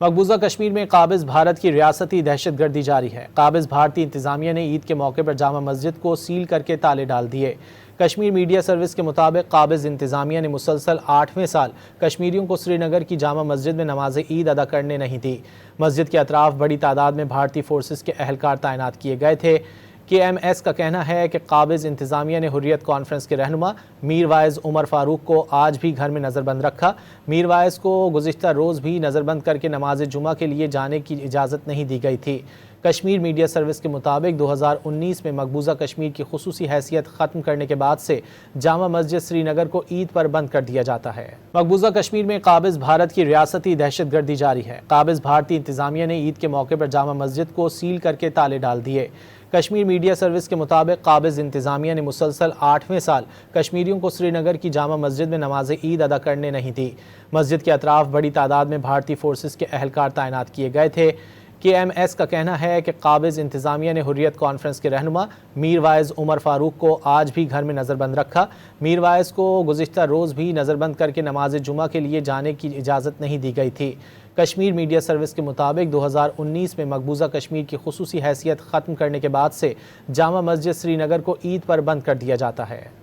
مقبوضہ کشمیر میں قابض بھارت کی ریاستی دہشت گردی جاری ہے۔ قابض بھارتی انتظامیہ نے عید کے موقع پر جامع مسجد کو سیل کر کے تالے ڈال دیے۔ کشمیر میڈیا سروس کے مطابق قابض انتظامیہ نے مسلسل 8ویں سال کشمیریوں کو سری نگر کی جامع مسجد میں نماز عید ادا کرنے نہیں دی۔ مسجد کے اطراف بڑی تعداد میں بھارتی فورسز کے اہلکار تعینات کیے گئے تھے۔ KMS کا کہنا ہے کہ قابض انتظامیہ نے حریت کانفرنس کے رہنما میر وائز عمر فاروق کو آج بھی گھر میں نظر بند رکھا۔ میر وائز کو گزشتہ روز بھی نظر بند کر کے نماز جمعہ کے لیے جانے کی اجازت نہیں دی گئی تھی۔ کشمیر میڈیا سروس کے مطابق 2019 میں مقبوضہ کشمیر کی خصوصی حیثیت ختم کرنے کے بعد سے جامع مسجد سری نگر کو عید پر بند کر دیا جاتا ہے۔ مقبوضہ کشمیر میں قابض بھارت کی ریاستی دہشت گردی جاری ہے۔ قابض بھارتی انتظامیہ نے عید کے موقع پر جامع مسجد کو سیل کر کے تالے ڈال دیے۔ کشمیر میڈیا سروس کے مطابق قابض انتظامیہ نے مسلسل 8ویں سال کشمیریوں کو سری نگر کی جامع مسجد میں نماز عید ادا کرنے نہیں دی۔ مسجد کے اطراف بڑی تعداد میں بھارتی فورسز کے اہلکار تعینات کیے گئے تھے۔ KMS کا کہنا ہے کہ قابض انتظامیہ نے حریت کانفرنس کے رہنما میر وائز عمر فاروق کو آج بھی گھر میں نظر بند رکھا۔ میر وائز کو گزشتہ روز بھی نظر بند کر کے نماز جمعہ کے لیے جانے کی اجازت نہیں دی گئی تھی۔ کشمیر میڈیا سروس کے مطابق 2019 میں مقبوضہ کشمیر کی خصوصی حیثیت ختم کرنے کے بعد سے جامع مسجد سری نگر کو عید پر بند کر دیا جاتا ہے۔